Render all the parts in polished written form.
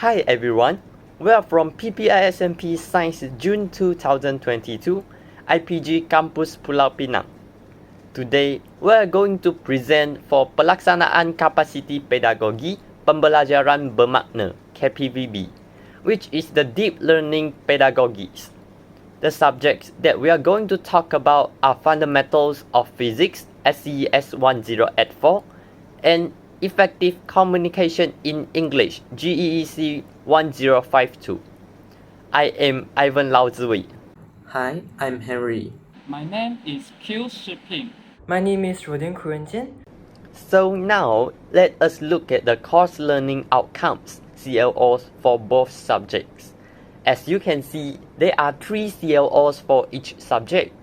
Hi everyone, we are from PPISMP Science June 2022, IPG Campus Pulau Pinang. Today, we are going to present for Pelaksanaan Kapasiti Pedagogi Pembelajaran Bermakna (Kppb), which is the deep learning pedagogies. The subjects that we are going to talk about are Fundamentals of Physics (SCES 1084) and Effective Communication in English (GEEC 1052). I am Ivan Laozui. Hi, I'm Henry. My name is Kppb. My name is Rodin Kurenjian. So now, let us look at the course learning outcomes (CLOs) for both subjects. As you can see, there are 3 CLOs for each subject.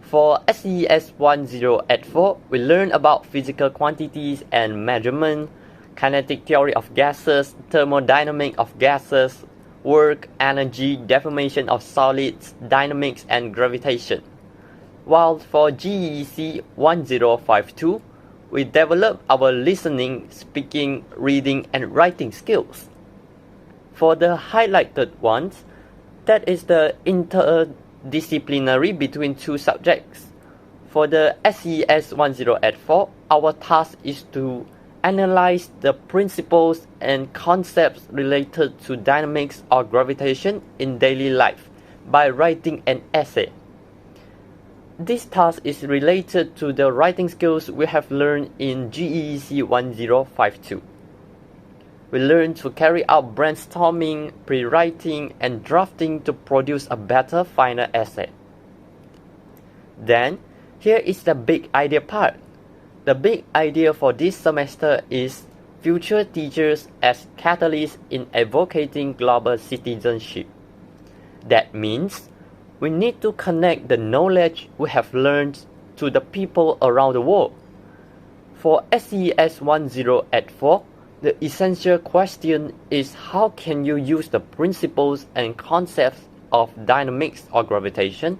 For SCES 1084, we learn about physical quantities and measurement, kinetic theory of gases, thermodynamics of gases, work, energy, deformation of solids, dynamics, and gravitation. While for GEC 1052, we develop our listening, speaking, reading, and writing skills. For the highlighted ones, that is the interdisciplinary between 2 subjects. For the SCES 1084, our task is to analyze the principles and concepts related to dynamics or gravitation in daily life by writing an essay. This task is related to the writing skills we have learned in GEC 1052. We learn to carry out brainstorming, pre-writing, and drafting to produce a better final essay. Then, here is the big idea part. The big idea for this semester is future teachers as catalysts in advocating global citizenship. That means we need to connect the knowledge we have learned to the people around the world. For SCES 1084, the essential question is how can you use the principles and concepts of dynamics or gravitation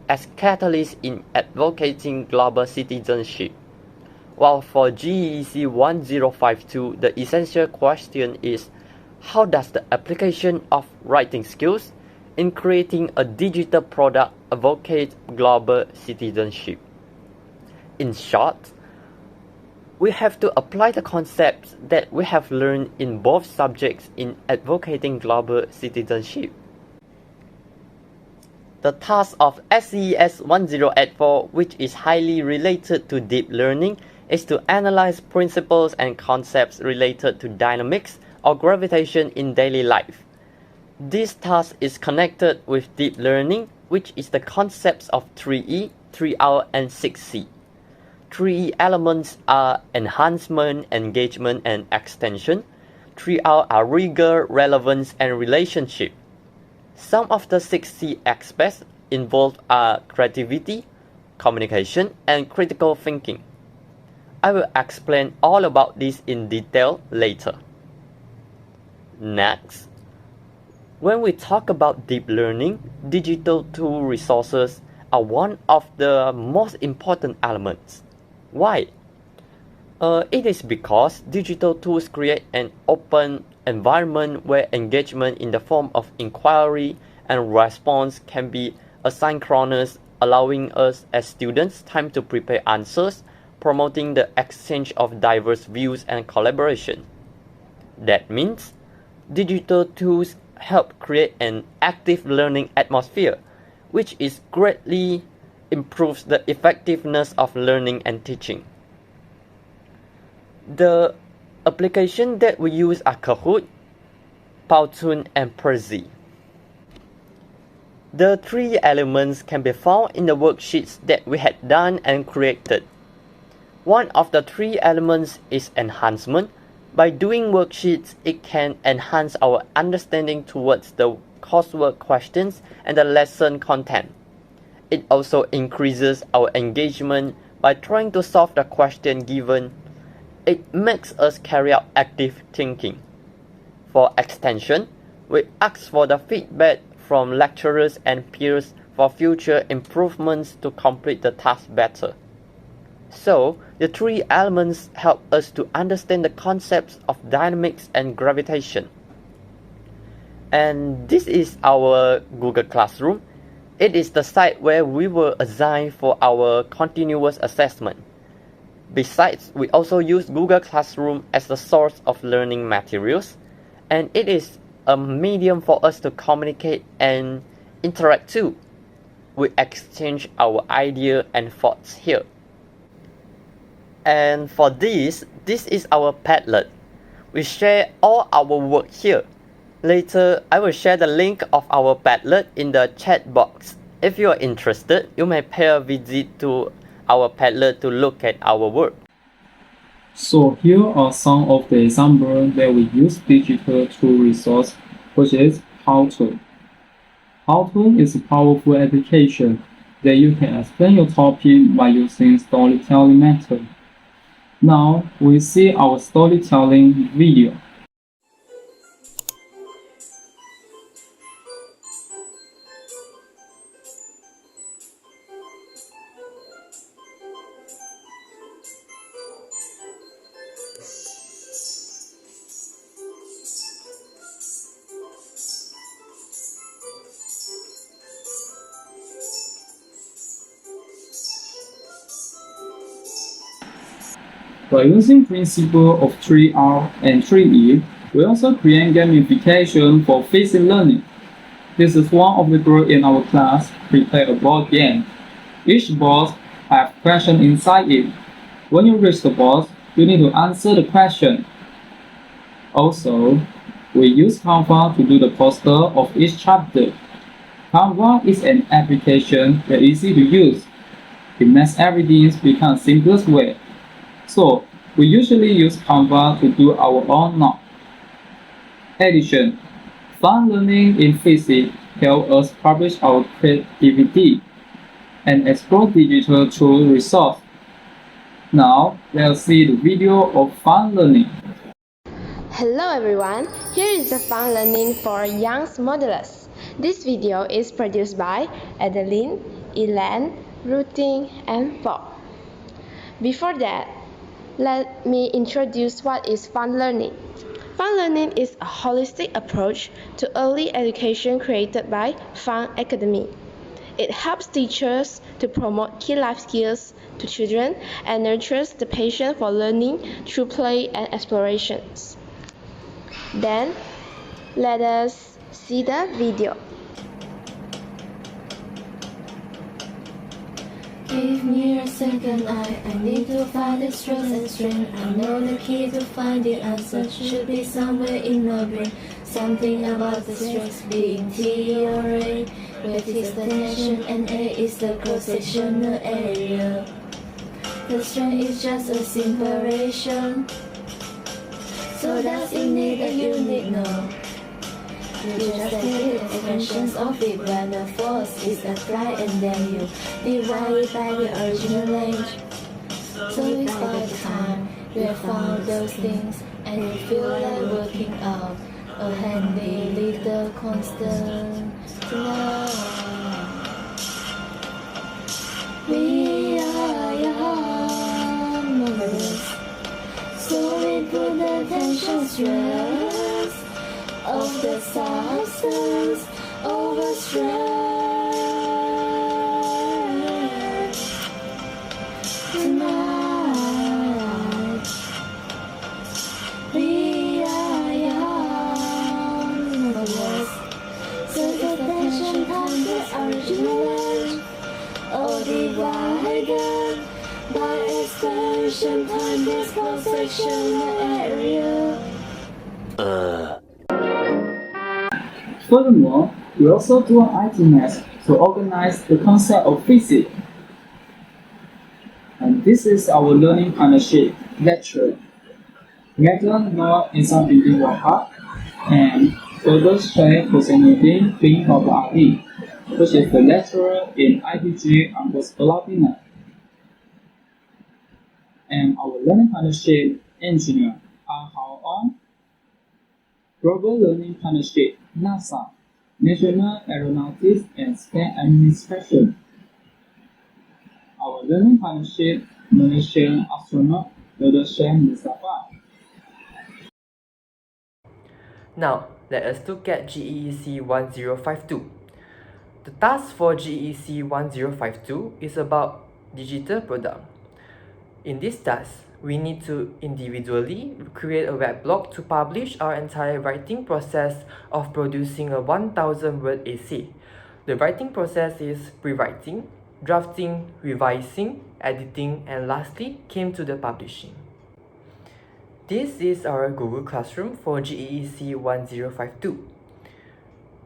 as catalysts in advocating global citizenship. While for GEC 1052, the essential question is how does the application of writing skills in creating a digital product advocate global citizenship. In short, we have to apply the concepts that we have learned in both subjects in advocating global citizenship. The task of SCES 1084, which is highly related to deep learning, is to analyze principles and concepts related to dynamics or gravitation in daily life. This task is connected with deep learning, which is the concepts of 3E, 3R, and 6C. 3E elements are enhancement, engagement, and extension. 3R are rigor, relevance, and relationship. Some of the 6C aspects involved are creativity, communication, and critical thinking. I will explain all about this in detail later. Next, when we talk about deep learning, digital tool resources are one of the most important elements. Why? It is because digital tools create an open environment where engagement in the form of inquiry and response can be asynchronous, allowing us as students time to prepare answers, promoting the exchange of diverse views and collaboration. That means digital tools help create an active learning atmosphere, which is greatly improves the effectiveness of learning and teaching. The applications that we use are Kahoot, Powtoon, and Prezi. The 3 elements can be found in the worksheets that we had done and created. One of the 3 elements is enhancement. By doing worksheets, it can enhance our understanding towards the coursework questions and the lesson content. It also increases our engagement by trying to solve the question given. It makes us carry out active thinking. For extension, we ask for the feedback from lecturers and peers for future improvements to complete the task better. So, the 3 elements help us to understand the concepts of dynamics and gravitation. And this is our Google Classroom. It is the site where we were assigned for our continuous assessment. Besides, we also use Google Classroom as the source of learning materials, and it is a medium for us to communicate and interact too. We exchange our ideas and thoughts here. And for this is our Padlet. We share all our work here. Later, I will share the link of our Padlet in the chat box. If you are interested, you may pay a visit to our Padlet to look at our work. So here are some of the examples that we use digital tool resource, which is Howtoon. Howtoon is a powerful application that you can explain your topic by using storytelling method. Now we see our storytelling video. By using principle of 3R and 3E, we also create gamification for physics learning. This is one of the group in our class prepare a board game. Each board has question inside it. When you reach the board, you need to answer the question. Also, we use Canva to do the poster of each chapter. Canva is an application that is easy to use. It makes everything become the simplest way. So, we usually use Canva to do our own note. Addition. Fun learning in physics helps us publish our creativity and explore digital tool resources. Now, let's see the video of fun learning. Hello everyone, here is the fun learning for young modelers. This video is produced by Adeline, Elan, Ruting, and Paul. Before that, let me introduce what is fun learning. Fun learning is a holistic approach to early education created by Kppb. It helps teachers to promote key life skills to children and nurtures the passion for learning through play and explorations. Then, let us see the video. Give me a second, I need to find the stress and strain. I know the key to find the answer should be somewhere in my brain. Something about the stress being T or A. Where is the tension and A is the cross-sectional area. The strain is just a simple ratio. So that's it need that you need know. You just take the extensions of it when the force is applied and then you divide it by the original range. So it's by the time you have found those things and you feel like working out a handy little constant love. We are young mothers, so we put the tension stress of the substance over stress. Tonight, we are young mothers, so the tension comes the original edge, all divided by expansion time this cross-sectional area. Furthermore, we also do an ITMS to organize the concept of physics. And this is our learning partnership lecture. Let us know in some building your heart and further share personality being of RE, which is the lecturer in Ipgkpp and and our learning partnership engineer are Hao On, Global Learning Partnership, NASA, National Aeronautics and Space Administration. Our learning partnership, Malaysian astronaut, Dr. Mustafa. Now, Let us look at GEEC 1052. The task for GEEC 1052 is about digital product. In this task, we need to individually create a web blog to publish our entire writing process of producing a 1000-word essay. The writing process is pre-writing, drafting, revising, editing, and lastly came to the publishing. This is our Google Classroom for GEEC 1052.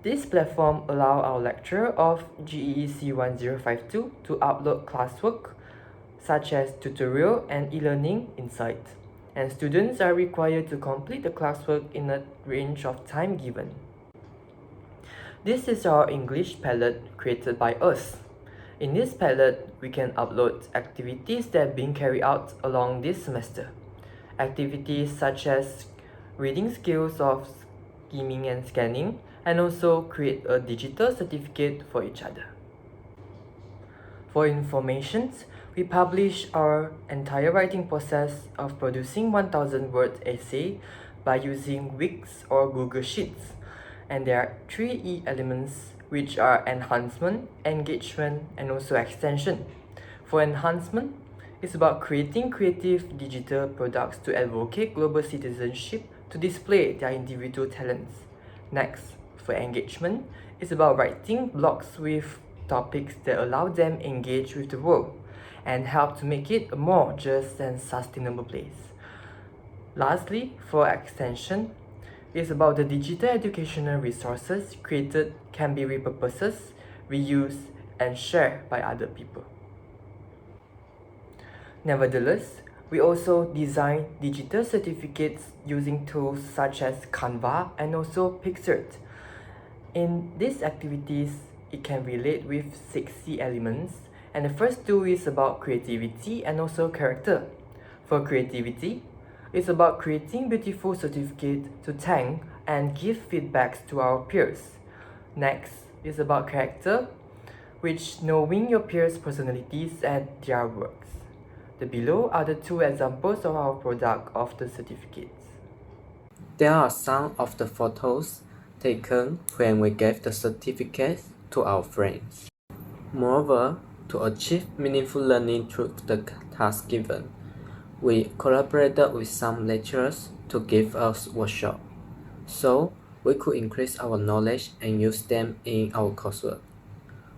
This platform allows our lecturer of GEEC 1052 to upload classwork such as tutorial and e-learning insights, and students are required to complete the classwork in a range of time given. This is our English palette created by us. In this palette, we can upload activities that are being carried out along this semester. Activities such as reading skills of skimming and scanning, and also create a digital certificate for each other. For information, we publish our entire writing process of producing 1000-word essay by using Wix or Google Sheets. And there are 3 E elements, which are enhancement, engagement, and also extension. For enhancement, it's about creating creative digital products to advocate global citizenship to display their individual talents. Next, for engagement, it's about writing blogs with topics that allow them engage with the world and help to make it a more just and sustainable place. Lastly, for extension, it's about the digital educational resources created can be repurposed, reused, and shared by other people. Nevertheless, we also design digital certificates using tools such as Canva and also Pixart. In these activities, it can relate with 6 C elements, and the first 2 is about creativity and also character. For creativity, it's about creating beautiful certificates to thank and give feedbacks to our peers. Next is about character, which knowing your peers' personalities and their works. The below are the 2 examples of our product of the certificates. There are some of the photos taken when we gave the certificates to our friends. Moreover, to achieve meaningful learning through the task given, we collaborated with some lecturers to give us workshops, so we could increase our knowledge and use them in our coursework.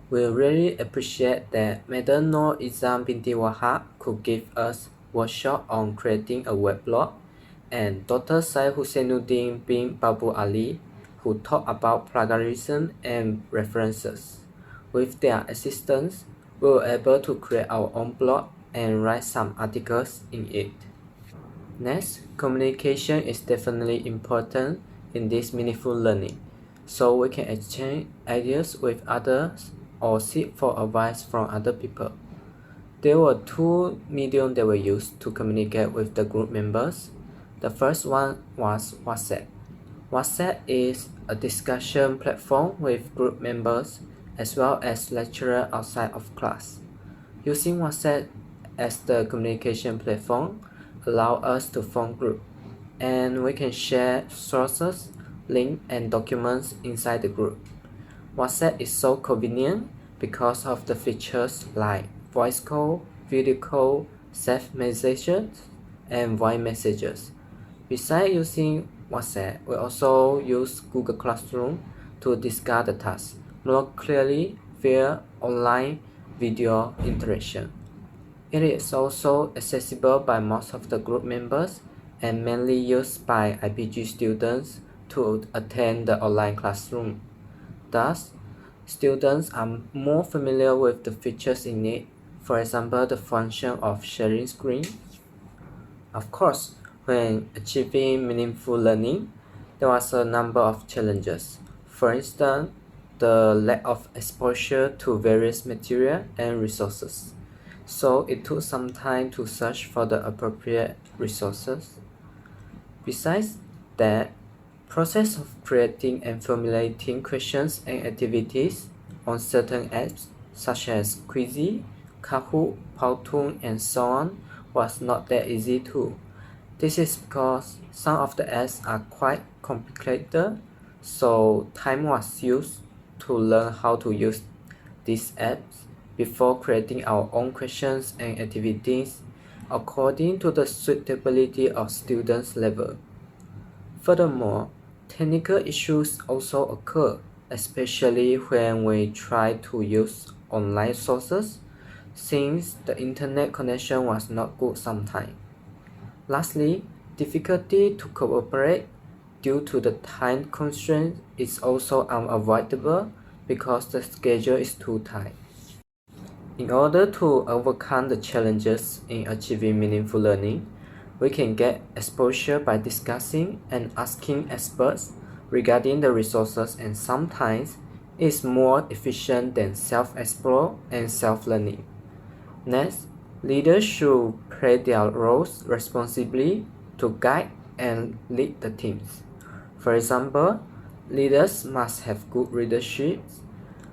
We really appreciate that Madam Noor Izam binti Wahab could give us workshop on creating a web blog, and Dr. Syed Husainuddin bin Babu Ali, who taught about plagiarism and references. With their assistance, we were able to create our own blog and write some articles in it. Next, communication is definitely important in this meaningful learning, so we can exchange ideas with others or seek for advice from other people. There were 2 mediums that were used to communicate with the group members. The first one was WhatsApp. WhatsApp is a discussion platform with group members as well as lecturers outside of class. Using WhatsApp as the communication platform allows us to form groups, and we can share sources, links, and documents inside the group. WhatsApp is so convenient because of the features like voice call, video call, saved messages, and voice messages. Besides using WhatsApp, we also use Google Classroom to discuss the task more clearly via online video interaction. It is also accessible by most of the group members and mainly used by IPG students to attend the online classroom. Thus, students are more familiar with the features in it, for example, the function of sharing screen. Of course, when achieving meaningful learning, there was a number of challenges. For instance, the lack of exposure to various material and resources. So it took some time to search for the appropriate resources. Besides that, process of creating and formulating questions and activities on certain apps such as Kppb, Kahoot, Powtoon, and so on was not that easy too. This is because some of the apps are quite complicated, so time was used to learn how to use these apps before creating our own questions and activities according to the suitability of students' level. Furthermore, technical issues also occur, especially when we try to use online sources, since the internet connection was not good sometimes. Lastly, difficulty to cooperate due to the time constraint is also unavoidable because the schedule is too tight. In order to overcome the challenges in achieving meaningful learning, we can get exposure by discussing and asking experts regarding the resources, and sometimes it's more efficient than self-explore and self-learning. Next, leaders should play their roles responsibly to guide and lead the teams. For example, leaders must have good leadership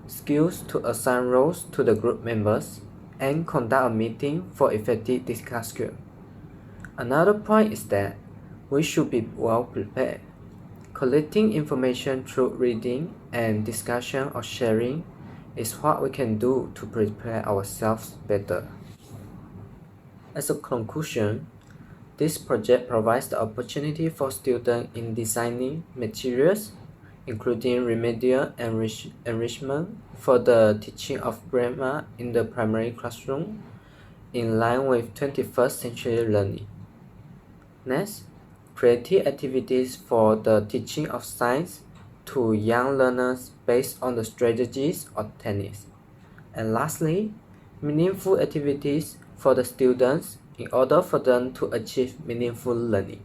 skills to assign roles to the group members and conduct a meeting for effective discussion. Another point is that we should be well prepared. Collecting information through reading and discussion or sharing is what we can do to prepare ourselves better. As a conclusion, this project provides the opportunity for students in designing materials, including remedial enrichment for the teaching of grammar in the primary classroom, in line with 21st century learning. Next, creative activities for the teaching of science to young learners based on the strategies of techniques. And lastly, meaningful activities for the students in order for them to achieve meaningful learning.